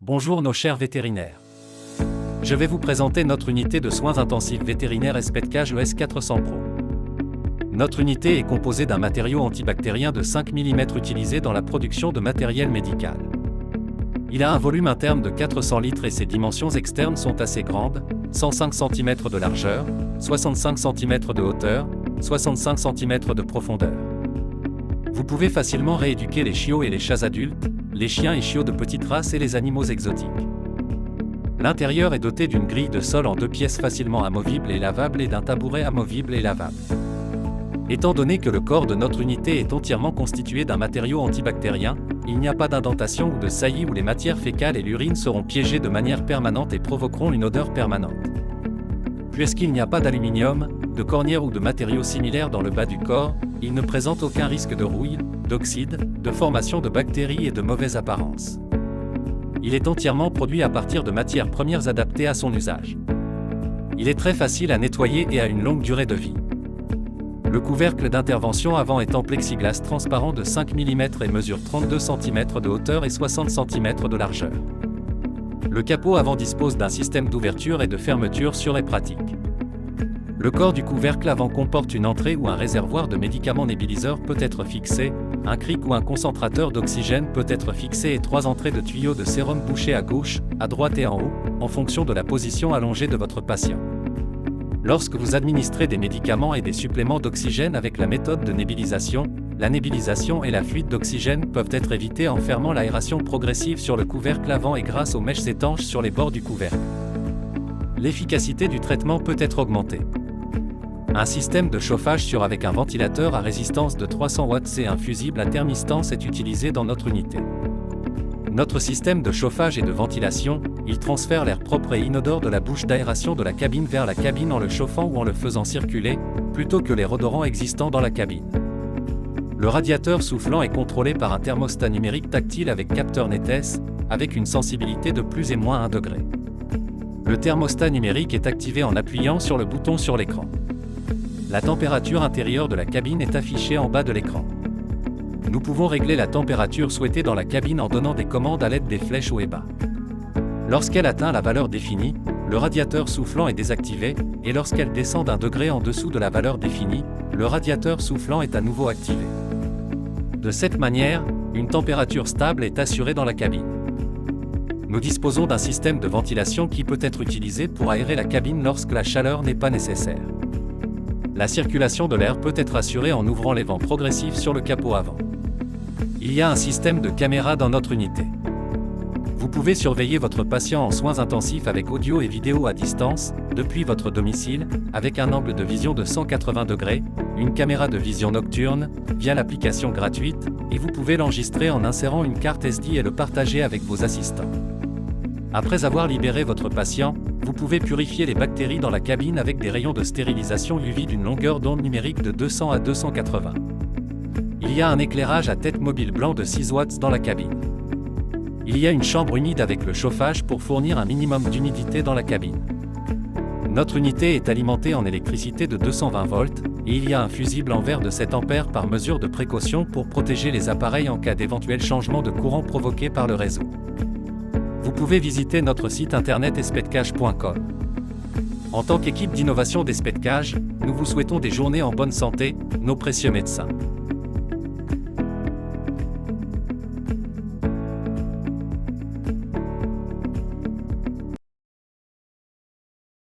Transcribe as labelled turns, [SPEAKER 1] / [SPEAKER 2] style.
[SPEAKER 1] Bonjour nos chers vétérinaires. Je vais vous présenter notre unité de soins intensifs vétérinaires SPETCAGE ES400 Pro. Notre unité est composée d'un matériau antibactérien de 5 mm utilisé dans la production de matériel médical. Il a un volume interne de 400 litres et ses dimensions externes sont assez grandes, 105 cm de largeur, 65 cm de hauteur, 65 cm de profondeur. Vous pouvez facilement rééduquer les chiots et les chats adultes, les chiens et chiots de petite race et les animaux exotiques. L'intérieur est doté d'une grille de sol en 2 pièces facilement amovibles et lavables et d'un tabouret amovible et lavable. Étant donné que le corps de notre unité est entièrement constitué d'un matériau antibactérien, il n'y a pas d'indentation ou de saillie où les matières fécales et l'urine seront piégées de manière permanente et provoqueront une odeur permanente. Puisqu'il n'y a pas d'aluminium, de cornière ou de matériaux similaires dans le bas du corps, il ne présente aucun risque de rouille, d'oxyde, de formation de bactéries et de mauvaise apparence. Il est entièrement produit à partir de matières premières adaptées à son usage. Il est très facile à nettoyer et a une longue durée de vie. Le couvercle d'intervention avant est en plexiglas transparent de 5 mm et mesure 32 cm de hauteur et 60 cm de largeur. Le capot avant dispose d'un système d'ouverture et de fermeture sûr et pratique. Le corps du couvercle avant comporte une entrée où un réservoir de médicaments nébuliseurs peut être fixé, un cric ou un concentrateur d'oxygène peut être fixé et 3 entrées de tuyaux de sérum bouchés à gauche, à droite et en haut, en fonction de la position allongée de votre patient. Lorsque vous administrez des médicaments et des suppléments d'oxygène avec la méthode de nébulisation, la nébulisation et la fuite d'oxygène peuvent être évitées en fermant l'aération progressive sur le couvercle avant et grâce aux mèches étanches sur les bords du couvercle. L'efficacité du traitement peut être augmentée. Un système de chauffage sûr avec un ventilateur à résistance de 300 watts et un fusible à thermistance est utilisé dans notre unité. Notre système de chauffage et de ventilation, il transfère l'air propre et inodore de la bouche d'aération de la cabine vers la cabine en le chauffant ou en le faisant circuler, plutôt que les odorants existants dans la cabine. Le radiateur soufflant est contrôlé par un thermostat numérique tactile avec capteur NETES, avec une sensibilité de plus et moins 1 degré. Le thermostat numérique est activé en appuyant sur le bouton sur l'écran. La température intérieure de la cabine est affichée en bas de l'écran. Nous pouvons régler la température souhaitée dans la cabine en donnant des commandes à l'aide des flèches haut et bas. Lorsqu'elle atteint la valeur définie, le radiateur soufflant est désactivé, et lorsqu'elle descend d'1 degré en dessous de la valeur définie, le radiateur soufflant est à nouveau activé. De cette manière, une température stable est assurée dans la cabine. Nous disposons d'un système de ventilation qui peut être utilisé pour aérer la cabine lorsque la chaleur n'est pas nécessaire. La circulation de l'air peut être assurée en ouvrant les vents progressifs sur le capot avant. Il y a un système de caméra dans notre unité. Vous pouvez surveiller votre patient en soins intensifs avec audio et vidéo à distance, depuis votre domicile, avec un angle de vision de 180 degrés, une caméra de vision nocturne, via l'application gratuite, et vous pouvez l'enregistrer en insérant une carte SD et le partager avec vos assistants. Après avoir libéré votre patient, vous pouvez purifier les bactéries dans la cabine avec des rayons de stérilisation UV d'une longueur d'onde numérique de 200 à 280. Il y a un éclairage à tête mobile blanc de 6 watts dans la cabine. Il y a une chambre humide avec le chauffage pour fournir un minimum d'humidité dans la cabine. Notre unité est alimentée en électricité de 220 volts, et il y a un fusible en verre de 7 ampères par mesure de précaution pour protéger les appareils en cas d'éventuel changement de courant provoqué par le réseau. Vous pouvez visiter notre site internet spetcage.com. En tant qu'équipe d'innovation d'SPETCAGE, nous vous souhaitons des journées en bonne santé, nos précieux médecins.